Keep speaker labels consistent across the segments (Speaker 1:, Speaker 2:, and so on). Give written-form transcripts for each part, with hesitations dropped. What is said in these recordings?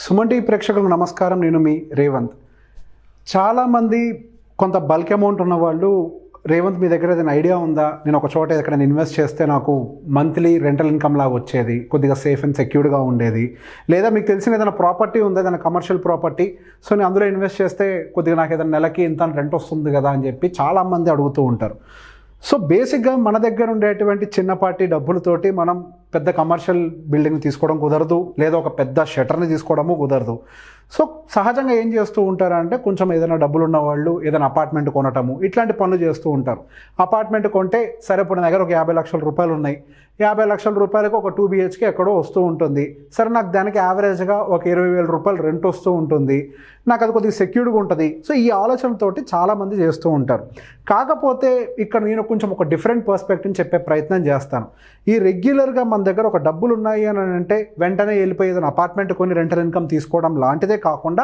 Speaker 1: సుమన్టీవీ ప్రేక్షకులకు నమస్కారం. నేను మీ రేవంత్. చాలామంది కొంత బల్క్ అమౌంట్ ఉన్నవాళ్ళు, రేవంత్ మీ దగ్గర ఏదైనా ఐడియా ఉందా, నేను ఒక చోట ఎక్కడైనా ఇన్వెస్ట్ చేస్తే నాకు మంత్లీ రెంటల్ ఇన్కమ్ లాగా వచ్చేది, కొద్దిగా సేఫ్ అండ్ సెక్యూర్డ్గా ఉండేది, లేదా మీకు తెలిసిన ఏదైనా ప్రాపర్టీ ఉందా, ఏదైనా కమర్షియల్ ప్రాపర్టీ, సో నేను అందులో ఇన్వెస్ట్ చేస్తే కొద్దిగా నాకు ఏదైనా నెలకి ఇంత రెంట్ వస్తుంది కదా అని చెప్పి చాలామంది అడుగుతూ ఉంటారు. సో బేసిక్గా మన దగ్గర ఉండేటువంటి చిన్నపాటి డబ్బులతోటి మనం పెద్ద కమర్షియల్ బిల్డింగ్ తీసుకోవడం కుదరదు, లేదా ఒక పెద్ద షట్టర్ని తీసుకోవడము కుదరదు. సో సహజంగా ఏం చేస్తూ ఉంటారంటే, కొంచెం ఏదైనా డబ్బులు ఉన్న వాళ్ళు ఏదైనా అపార్ట్మెంట్ కొనటము, ఇట్లాంటి పనులు చేస్తూ ఉంటారు. అపార్ట్మెంట్ కొంటే సరే, ఇప్పుడు నా దగ్గర ఒక 50 లక్షల రూపాయలు ఉన్నాయి, 50 లక్షల రూపాయలకు ఒక 2 BHK ఎక్కడో వస్తూ ఉంటుంది. సరే, నాకు దానికి యావరేజ్గా ఒక 20,000 రూపాయలు రెంట్ వస్తూ ఉంటుంది, నాకు అది కొద్దిగా సెక్యూర్డ్గా ఉంటుంది. సో ఈ ఆలోచనతోటి చాలామంది చేస్తూ ఉంటారు. కాకపోతే ఇక్కడ నేను కొంచెం ఒక డిఫరెంట్ పర్స్పెక్టివ్ చెప్పే ప్రయత్నం చేస్తాను. ఈ రెగ్యులర్గా మన దగ్గర ఒక డబ్బులు ఉన్నాయి అని అంటే వెంటనే వెళ్ళిపోయి ఏదైనా అపార్ట్మెంట్ కొని రెంటల్ ఇన్కమ్ తీసుకోవడం లాంటిదే కాకుండా,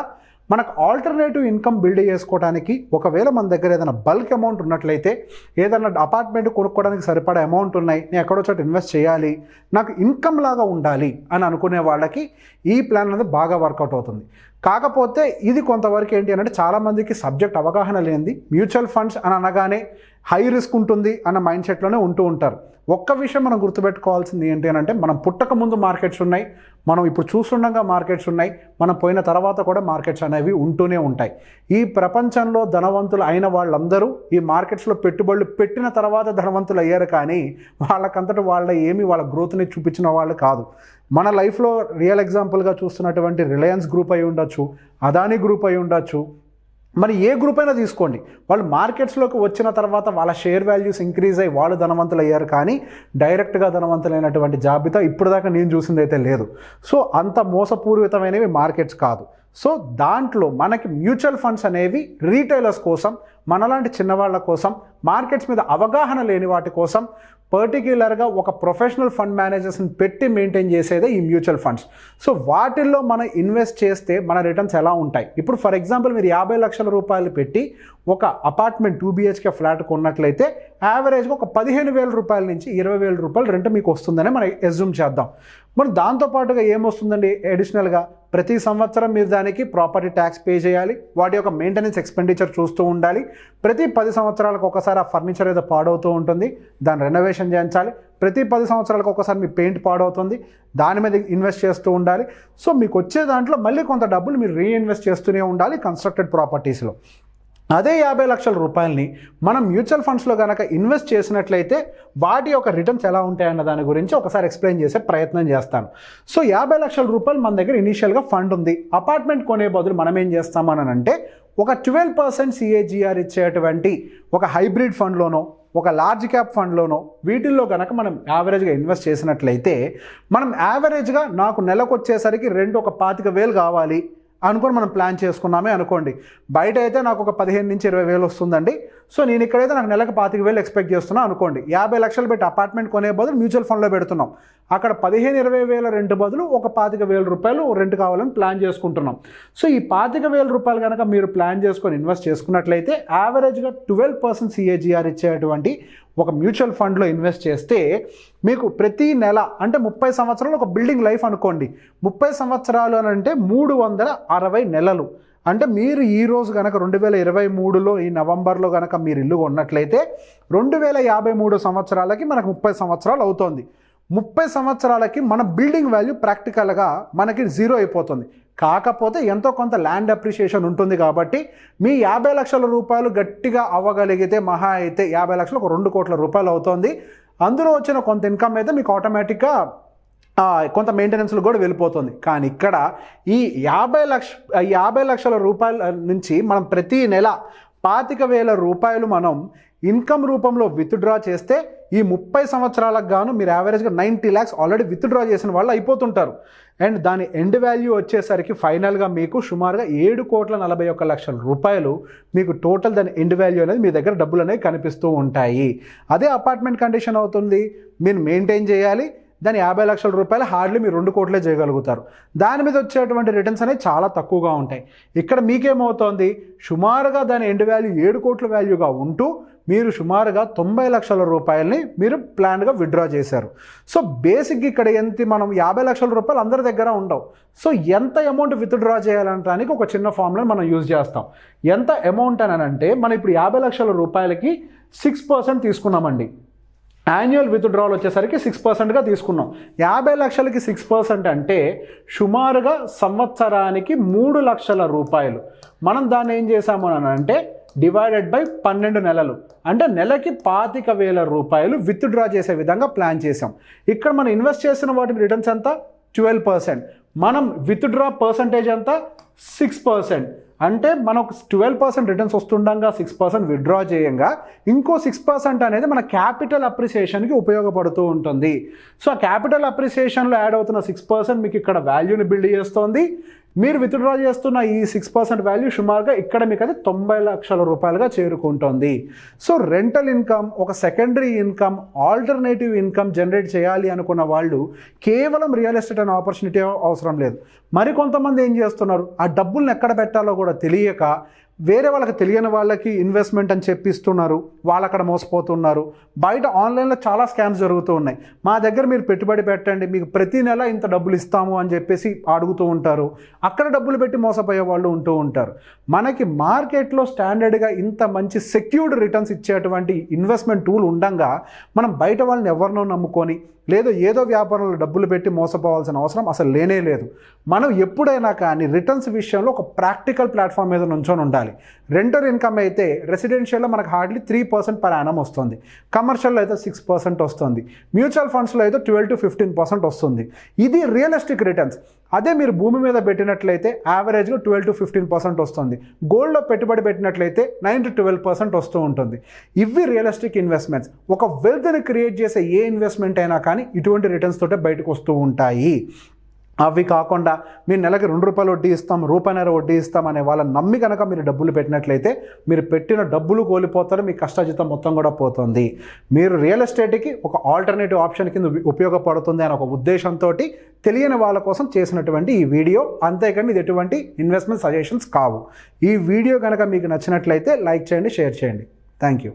Speaker 1: మనకు ఆల్టర్నేటివ్ ఇన్కమ్ బిల్డ్ చేసుకోవడానికి ఒకవేళ మన దగ్గర ఏదైనా బల్క్ అమౌంట్ ఉన్నట్లయితే, ఏదైనా అపార్ట్మెంట్ కొనుక్కోవడానికి సరిపడా అమౌంట్ ఉన్నాయి, నేను ఎక్కడో చోట ఇన్వెస్ట్ చేయాలి, నాకు ఇన్కమ్ లాగా ఉండాలి అని అనుకునే వాళ్ళకి ఈ ప్లాన్ అనేది బాగా వర్కౌట్ అవుతుంది. కాకపోతే ఇది కొంతవరకు ఏంటి అంటే, చాలామందికి సబ్జెక్ట్ అవగాహన లేనిది, మ్యూచువల్ ఫండ్స్ అని అనగానే హై రిస్క్ ఉంటుంది అన్న మైండ్ సెట్లోనే ఉంటూ ఉంటారు. ఒక్క విషయం మనం గుర్తుపెట్టుకోవాల్సింది ఏంటి అని అంటే, మనం పుట్టక ముందు మార్కెట్స్ ఉన్నాయి, మనం ఇప్పుడు చూస్తుండగా మార్కెట్స్ ఉన్నాయి, మనం పోయిన తర్వాత కూడా మార్కెట్స్ అనేవి ఉంటూనే ఉంటాయి. ఈ ప్రపంచంలో ధనవంతులు అయిన వాళ్ళందరూ ఈ మార్కెట్స్లో పెట్టుబడులు పెట్టిన తర్వాత ధనవంతులు అయ్యారు, కానీ వాళ్ళకంతటా వాళ్ళ గ్రోత్ని చూపించిన వాళ్ళు కాదు. మన లైఫ్లో రియల్ ఎగ్జాంపుల్గా చూస్తున్నటువంటి రిలయన్స్ గ్రూప్ అయి ఉండొచ్చు, అదానీ గ్రూప్ అయి ఉండొచ్చు, మరి ఏ గ్రూప్ అయినా తీసుకోండి, వాళ్ళు మార్కెట్స్లోకి వచ్చిన తర్వాత వాళ్ళ షేర్ వాల్యూస్ ఇంక్రీజ్ అయ్యి వాళ్ళు ధనవంతులు అయ్యారు, కానీ డైరెక్ట్గా ధనవంతులైనటువంటి జాబితా ఇప్పుడు దాకా నేను చూసింది అయితే లేదు. సో అంత మోసపూరితమైనవి మార్కెట్స్ కాదు. సో దాంట్లో మనకి మ్యూచువల్ ఫండ్స్ అనేవి రీటైలర్స్ కోసం, మనలాంటి చిన్నవాళ్ళ కోసం, మార్కెట్స్ మీద అవగాహన లేని వాటి కోసం, పర్టిక్యులర్గా ఒక ప్రొఫెషనల్ ఫండ్ మేనేజర్స్ని పెట్టి మెయింటైన్ చేసేదే ఈ మ్యూచువల్ ఫండ్స్. సో వాటిల్లో మనం ఇన్వెస్ట్ చేస్తే మన రిటర్న్స్ ఎలా ఉంటాయి? ఇప్పుడు ఫర్ ఎగ్జాంపుల్ మీరు 50 లక్షల రూపాయలు పెట్టి ఒక అపార్ట్మెంట్ 2 BHK ఫ్లాట్ కొన్నట్లయితే యావరేజ్గా ఒక 15,000 రూపాయల నుంచి 20,000 రూపాయలు రెంట్ మీకు వస్తుందని మనం ఎజ్యూమ్ చేద్దాం. మరి దాంతోపాటుగా ఏమొస్తుందండి అడిషనల్గా? ప్రతి సంవత్సరం మీరు దానికి ప్రాపర్టీ ట్యాక్స్ పే చేయాలి, వాటి యొక్క మెయింటెనెన్స్ ఎక్స్పెండిచర్ చూస్తూ ఉండాలి, ప్రతి 10 సంవత్సరాలకు ఒకసారి ఆ ఫర్నిచర్ ఏదో పాడవుతూ ఉంటుంది, దాన్ని రెనోవేషన్ చేయించాలి, ప్రతి 10 సంవత్సరాలకు ఒకసారి మీ పెయింట్ పాడవుతుంది, దాని మీద ఇన్వెస్ట్ చేస్తూ ఉండాలి. సో మీకు వచ్చే దాంట్లో మళ్ళీ కొంత డబ్బులు మీరు రీఇన్వెస్ట్ చేస్తూనే ఉండాలి కన్స్ట్రక్టెడ్ ప్రాపర్టీస్లో. అదే 50 లక్షల రూపాయలని మనం మ్యూచువల్ ఫండ్స్లో కనుక ఇన్వెస్ట్ చేసినట్లయితే వాటి యొక్క రిటర్న్స్ ఎలా ఉంటాయన్న దాని గురించి ఒకసారి ఎక్స్ప్లెయిన్ చేసే ప్రయత్నం చేస్తాను. సో 50 లక్షల రూపాయలు మన దగ్గర ఇనీషియల్గా ఫండ్ ఉంది, అపార్ట్మెంట్ కొనే బదులు మనం ఏం చేస్తామని అంటే, ఒక 12% CAGR ఇచ్చేటువంటి ఒక హైబ్రిడ్ ఫండ్లోనో, ఒక లార్జ్ క్యాప్ ఫండ్లోనో, వీటిల్లో కనుక మనం యావరేజ్గా ఇన్వెస్ట్ చేసినట్లయితే, మనం యావరేజ్గా నాకు నెలకు వచ్చేసరికి రెంట్ ఒక 25,000 కావాలి అనుకొని మనం ప్లాన్ చేసుకున్నామే అనుకోండి. బయట అయితే నాకు ఒక 15,000 నుంచి 20,000 వస్తుందండి, సో నేను ఇక్కడైతే నాకు నెలకు 25,000 ఎక్స్పెక్ట్ చేస్తున్నా అనుకోండి. 50 లక్షలు పెట్టి అపార్ట్మెంట్ కొనే బదులు మ్యూచువల్ ఫండ్లో పెడుతున్నాం, అక్కడ 15,000-20,000 రెంట్ బదులు ఒక 25,000 రూపాయలు రెంట్ కావాలని ప్లాన్ చేసుకుంటున్నాం. సో ఈ 25,000 రూపాయలు కనుక మీరు ప్లాన్ చేసుకొని ఇన్వెస్ట్ చేసుకున్నట్లయితే యావరేజ్గా 12% CAGR ఇచ్చేటువంటి ఒక మ్యూచువల్ ఫండ్లో ఇన్వెస్ట్ చేస్తే మీకు ప్రతి నెల, అంటే 30 సంవత్సరాలు ఒక బిల్డింగ్ లైఫ్ అనుకోండి, 30 సంవత్సరాలు అని అంటే 360 నెలలు. అంటే మీరు ఈరోజు కనుక 2023లో ఈ నవంబర్లో కనుక మీరు ఇల్లు కొన్నట్లయితే 2053 సంవత్సరాలకి మనకు 30 సంవత్సరాలు అవుతుంది. 30 సంవత్సరాలకి మన బిల్డింగ్ వాల్యూ ప్రాక్టికల్గా మనకి 0 అయిపోతుంది. కాకపోతే ఎంతో కొంత ల్యాండ్ అప్రిషియేషన్ ఉంటుంది కాబట్టి మీ 50 లక్షల రూపాయలు గట్టిగా అవ్వగలిగితే మహా అయితే 50 లక్షలు ఒక 2 కోట్ల రూపాయలు అవుతుంది. అందులో వచ్చిన కొంత ఇన్కమ్ అయితే మీకు ఆటోమేటిక్గా కొంత మెయింటెనెన్స్లు కూడా వెళ్ళిపోతుంది. కానీ ఇక్కడ ఈ 50 లక్షల రూపాయల నుంచి మనం ప్రతి నెల 25,000 రూపాయలు మనం ఇన్కమ్ రూపంలో విత్డ్రా చేస్తే ఈ 30 సంవత్సరాలకు గాను మీరు యావరేజ్గా 90 lakhs ఆల్రెడీ విత్డ్రా చేసిన వాళ్ళు అయిపోతుంటారు. అండ్ దాని ఎండ్ వాల్యూ వచ్చేసరికి ఫైనల్గా మీకు సుమారుగా 7,41,00,000 రూపాయలు మీకు టోటల్ దాని ఎండ్ వాల్యూ అనేది మీ దగ్గర డబ్బులు అనేవి కనిపిస్తూ ఉంటాయి. అదే అపార్ట్మెంట్ కండిషన్ అవుతుంది, మీరు మెయింటైన్ చేయాలి, దాని 50 లక్షల రూపాయలు హార్డ్లీ మీరు 2 కోట్లే చేయగలుగుతారు. దాని మీద వచ్చేటువంటి రిటర్న్స్ అనేవి చాలా తక్కువగా ఉంటాయి. ఇక్కడ మీకేమవుతోంది, సుమారుగా దాని ఎండ్ వాల్యూ 7 కోట్ల వాల్యూగా ఉంటూ మీరు సుమారుగా 90 లక్షల రూపాయలని మీరు ప్లాన్గా విత్డ్రా చేశారు. సో బేసిక్గా ఇక్కడ మనం 50 లక్షల రూపాయలు అందరి దగ్గర ఉండవు. సో ఎంత అమౌంట్ విత్డ్రా చేయాలంటానికి ఒక చిన్న ఫార్ములా మనం యూజ్ చేస్తాం. ఎంత అమౌంట్ అని అంటే మనం ఇప్పుడు 50 లక్షల రూపాయలకి 6% తీసుకున్నామండి. యాన్యువల్ విత్డ్రాల్ వచ్చేసరికి 6%గా తీసుకున్నాం. 50 లక్షలకి 6% అంటే సుమారుగా సంవత్సరానికి 3 లక్షల రూపాయలు. మనం దాన్ని ఏం చేసాము అని అంటే డివైడెడ్ బై 12 నెలలు, అంటే నెలకి 25,000 రూపాయలు విత్డ్రా చేసే విధంగా ప్లాన్ చేసాం. ఇక్కడ మనం ఇన్వెస్ట్ చేసిన వాటి రిటర్న్స్ ఎంత 12%, మనం విత్డ్రా పర్సంటేజ్ ఎంత 6%. అంటే మనకు 12% రిటర్న్స్ వస్తుండగా 6% విత్డ్రా చేయంగా ఇంకో 6% అనేది మన క్యాపిటల్ అప్రిసియేషన్కి ఉపయోగపడుతూ ఉంటుంది. సో ఆ క్యాపిటల్ అప్రిసియేషన్లో యాడ్ అవుతున్న 6% మీకు ఇక్కడ వాల్యూని బిల్డ్ చేస్తుంది. మీరు విత్డ్రా చేస్తున్న ఈ 6% వాల్యూ సుమారుగా ఇక్కడ మీకు అది 90 లక్షల రూపాయలుగా చేరుకుంటుంది. సో రెంటల్ ఇన్కమ్, ఒక secondary income, alternative income generate చేయాలి అనుకున్న వాళ్ళు కేవలం రియల్ ఎస్టేట్ అనే ఆపర్చునిటీ అవసరం లేదు. మరికొంతమంది ఏం చేస్తున్నారు, ఆ డబ్బుల్ని ఎక్కడ పెట్టాలో కూడా తెలియక వేరే వాళ్ళకి తెలియని వాళ్ళకి ఇన్వెస్ట్మెంట్ అని చెప్పిస్తున్నారు, వాళ్ళు అక్కడ మోసపోతున్నారు. బయట ఆన్లైన్లో చాలా స్కామ్స్ జరుగుతూ ఉన్నాయి. మా దగ్గర మీరు పెట్టుబడి పెట్టండి, మీకు ప్రతి నెల ఇంత డబ్బులు ఇస్తాము అని చెప్పేసి అడుగుతూ ఉంటారు. అక్కడ డబ్బులు పెట్టి మోసపోయే వాళ్ళు ఉంటూ ఉంటారు. మనకి మార్కెట్లో స్టాండర్డ్గా ఇంత మంచి సెక్యూర్డ్ రిటర్న్స్ ఇచ్చేటువంటి ఇన్వెస్ట్మెంట్ టూల్ ఉండగా మనం బయట వాళ్ళని ఎవరినో నమ్ముకొని లేదో ఏదో వ్యాపారంలో డబ్బులు పెట్టి మోసపోవాల్సిన అవసరం అసలు లేనే లేదు. మనం ఎప్పుడైనా కానీ రిటర్న్స్ విషయంలో ఒక ప్రాక్టికల్ ప్లాట్ఫామ్ మీద నుంచొని ఉండాలి. రెంటల్ ఇన్కమ్ అయితే రెసిడెన్షియల్లో మనకు హార్డ్లీ 3% పర్ యానం వస్తుంది, కమర్షియల్లో అయితే 6% వస్తుంది, మ్యూచువల్ ఫండ్స్లో అయితే 12 to 15% వస్తుంది. ఇది రియలిస్టిక్ రిటర్న్స్. అదే మీరు భూమి మీద పెట్టినట్లయితే యావరేజ్గా 12 to 15% వస్తుంది. గోల్డ్లో పెట్టుబడి పెట్టినట్లయితే 9 to 12% వస్తూ ఉంటుంది. ఇవి రియలిస్టిక్ ఇన్వెస్ట్మెంట్స్. ఒక వెల్త్ని క్రియేట్ చేసే ఏ ఇన్వెస్ట్మెంట్ అయినా కానీ ఇటువంటి రిటర్న్స్ తోటే బయటకు వస్తూ ఉంటాయి. అవి కాకుండా మీరు నెలకి ₹2 వడ్డీ ఇస్తాం, ₹1.5 వడ్డీ ఇస్తాం అనే వాళ్ళని నమ్మి కనుక మీరు డబ్బులు పెట్టినట్లయితే మీరు పెట్టిన డబ్బులు కోల్పోతారు, మీ కష్టజీతం మొత్తం కూడా పోతుంది. మీరు రియల్ ఎస్టేట్కి ఒక ఆల్టర్నేటివ్ ఆప్షన్ కింద ఉపయోగపడుతుంది అనే ఒక ఉద్దేశంతో తెలియని వాళ్ళ కోసం చేసినటువంటి ఈ వీడియో. అంతేకాని ఇది ఎటువంటి ఇన్వెస్ట్మెంట్ సజెషన్స్ కావు. ఈ వీడియో కనుక మీకు నచ్చినట్లయితే లైక్ చేయండి, షేర్ చేయండి. Thank you.